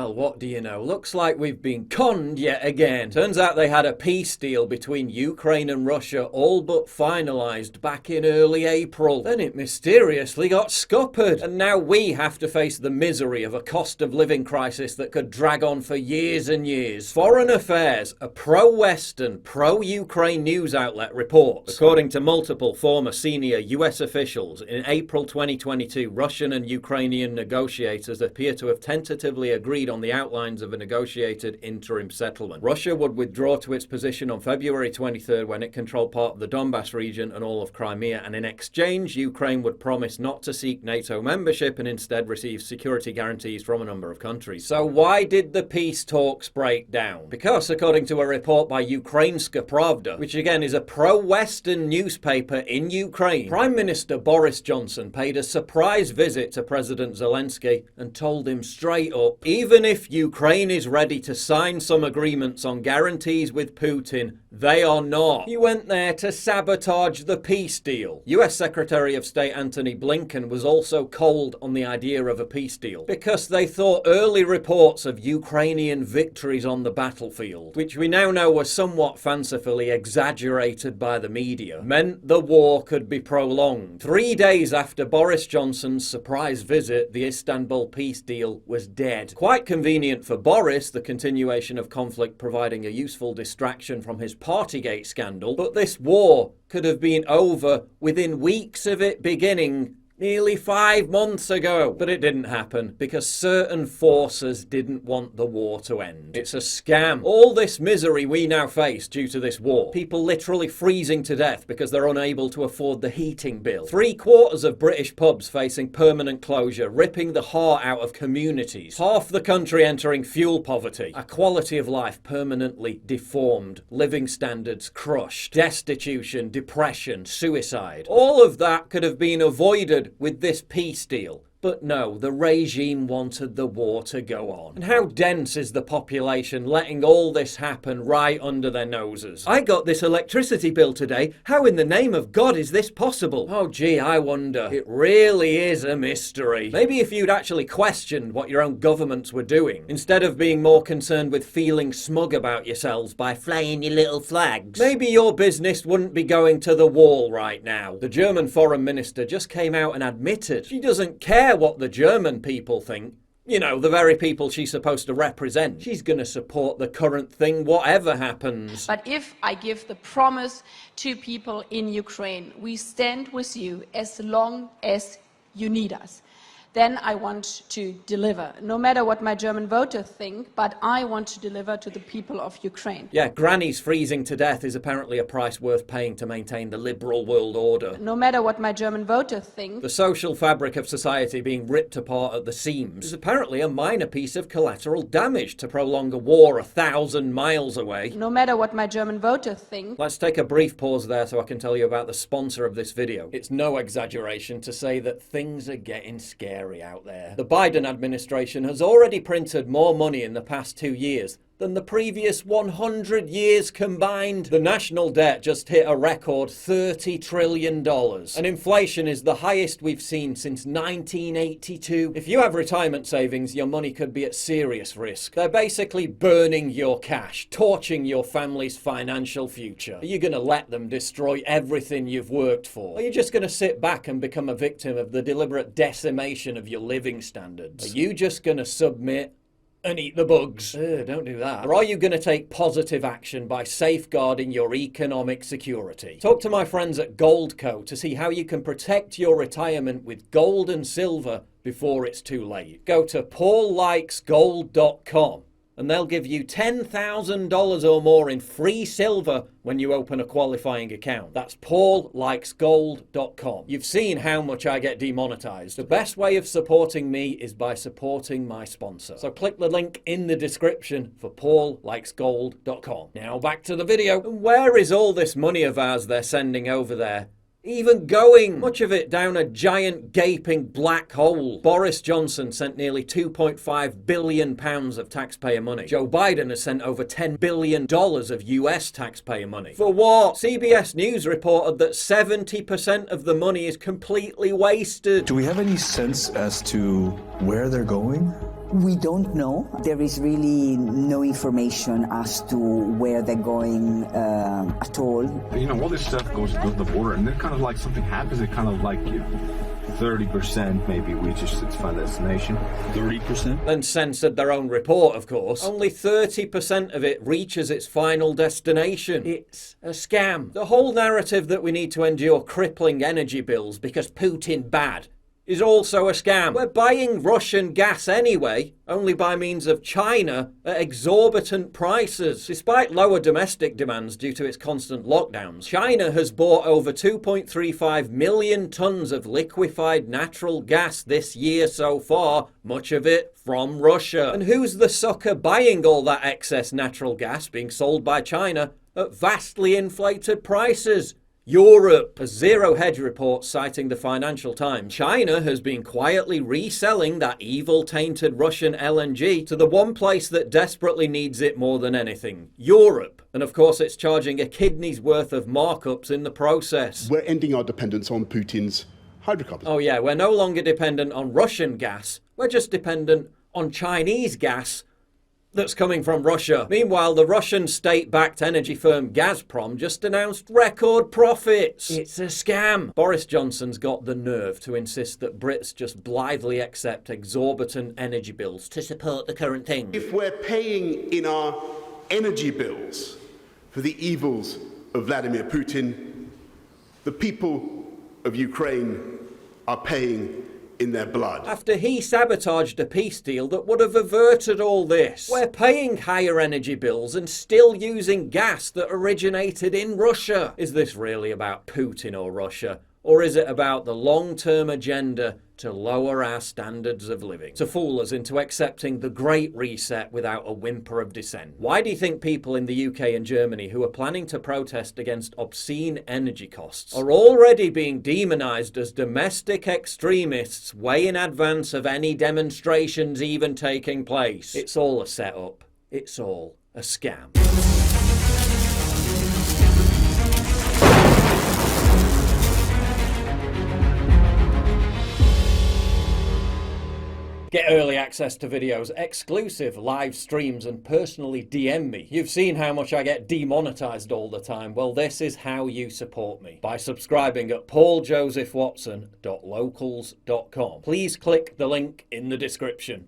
Well, what do you know? Looks like we've been conned yet again. Turns out they had a peace deal between Ukraine and Russia all but finalised back in early April. Then it mysteriously got scuppered. And now we have to face the misery of a cost of living crisis that could drag on for years and years. Foreign Affairs, a pro-Western, pro-Ukraine news outlet, reports, according to multiple former senior US officials, in April 2022, Russian and Ukrainian negotiators appear to have tentatively agreed on the outlines of a negotiated interim settlement. Russia would withdraw to its position on February 23rd when it controlled part of the Donbass region and all of Crimea, and in exchange, Ukraine would promise not to seek NATO membership and instead receive security guarantees from a number of countries. So why did the peace talks break down? Because, according to a report by Ukrainska Pravda, which again is a pro-Western newspaper in Ukraine, Prime Minister Boris Johnson paid a surprise visit to President Zelensky and told him straight up, even if Ukraine is ready to sign some agreements on guarantees with Putin, they are not. He went there to sabotage the peace deal. US Secretary of State Antony Blinken was also cold on the idea of a peace deal because they thought early reports of Ukrainian victories on the battlefield, which we now know were somewhat fancifully exaggerated by the media, meant the war could be prolonged. 3 days after Boris Johnson's surprise visit, the Istanbul peace deal was dead. Quite convenient for Boris, the continuation of conflict providing a useful distraction from his Partygate scandal, but this war could have been over within weeks of it beginning nearly 5 months ago. But it didn't happen because certain forces didn't want the war to end. It's a scam. All this misery we now face due to this war. People literally freezing to death because they're unable to afford the heating bill. 3/4 of British pubs facing permanent closure, ripping the heart out of communities. Half the country entering fuel poverty. A quality of life permanently deformed. Living standards crushed. Destitution, depression, suicide. All of that could have been avoided with this peace deal. But no, the regime wanted the war to go on. And how dense is the population letting all this happen right under their noses? I got this electricity bill today. How in the name of God is this possible? Oh gee, I wonder. It really is a mystery. Maybe if you'd actually questioned what your own governments were doing, instead of being more concerned with feeling smug about yourselves by flying your little flags, maybe your business wouldn't be going to the wall right now. The German foreign minister just came out and admitted she doesn't care what the German people think. You know, the very people she's supposed to represent. She's going to support the current thing, whatever happens. But if I give the promise to people in Ukraine, we stand with you as long as you need us, then I want to deliver. No matter what my German voters think, but I want to deliver to the people of Ukraine. Yeah, grannies freezing to death is apparently a price worth paying to maintain the liberal world order. No matter what my German voters think. The social fabric of society being ripped apart at the seams is apparently a minor piece of collateral damage to prolong a war 1,000 miles away. No matter what my German voters think. Let's take a brief pause there so I can tell you about the sponsor of this video. It's no exaggeration to say that things are getting scary out there. The Biden administration has already printed more money in the past 2 years than the previous 100 years combined. The national debt just hit a record $30 trillion. And inflation is the highest we've seen since 1982. If you have retirement savings, your money could be at serious risk. They're basically burning your cash, torching your family's financial future. Are you going to let them destroy everything you've worked for? Or are you just going to sit back and become a victim of the deliberate decimation of your living standards? Are you just going to submit and eat the bugs? Don't do that. Or are you going to take positive action by safeguarding your economic security? Talk to my friends at Goldco to see how you can protect your retirement with gold and silver before it's too late. Go to paullikesgold.com and they'll give you $10,000 or more in free silver when you open a qualifying account. That's paullikesgold.com. You've seen how much I get demonetized. The best way of supporting me is by supporting my sponsor. So click the link in the description for paullikesgold.com. Now back to the video. And where is all this money of ours they're sending over there even going? Much of it down a giant gaping black hole. Boris Johnson sent nearly £2.5 billion of taxpayer money. Joe Biden has sent over $10 billion of US taxpayer money. For what? CBS News reported that 70% of the money is completely wasted. Do we have any sense as to where they're going? We don't know. There is really no information as to where they're going at all. You know, all this stuff goes to the border, and then kind of like something happens, it kind of like 30% maybe reaches its final destination. 30%? Then censored their own report, of course. Only 30% of it reaches its final destination. It's a scam. The whole narrative that we need to endure crippling energy bills because Putin bad is also a scam. We're buying Russian gas anyway, only by means of China at exorbitant prices. Despite lower domestic demands due to its constant lockdowns, China has bought over 2.35 million tons of liquefied natural gas this year so far, much of it from Russia. And who's the sucker buying all that excess natural gas being sold by China at vastly inflated prices? Europe. A Zero Hedge report citing the Financial Times, China has been quietly reselling that evil tainted Russian LNG to the one place that desperately needs it more than anything, Europe. And of course it's charging a kidney's worth of markups in the process. We're ending our dependence on Putin's hydrocarbons. Oh yeah, we're no longer dependent on Russian gas, we're just dependent on Chinese gas that's coming from Russia. Meanwhile, the Russian state-backed energy firm Gazprom just announced record profits. It's a scam. Boris Johnson's got the nerve to insist that Brits just blithely accept exorbitant energy bills to support the current thing. If we're paying in our energy bills for the evils of Vladimir Putin, the people of Ukraine are paying in their blood. After he sabotaged a peace deal that would have averted all this. We're paying higher energy bills and still using gas that originated in Russia. Is this really about Putin or Russia? Or is it about the long-term agenda to lower our standards of living? To fool us into accepting the Great Reset without a whimper of dissent? Why do you think people in the UK and Germany who are planning to protest against obscene energy costs are already being demonised as domestic extremists way in advance of any demonstrations even taking place? It's all a setup. It's all a scam. Get early access to videos, exclusive live streams, and personally DM me. You've seen how much I get demonetized all the time. Well, this is how you support me. By subscribing at pauljosephwatson.locals.com. Please click the link in the description.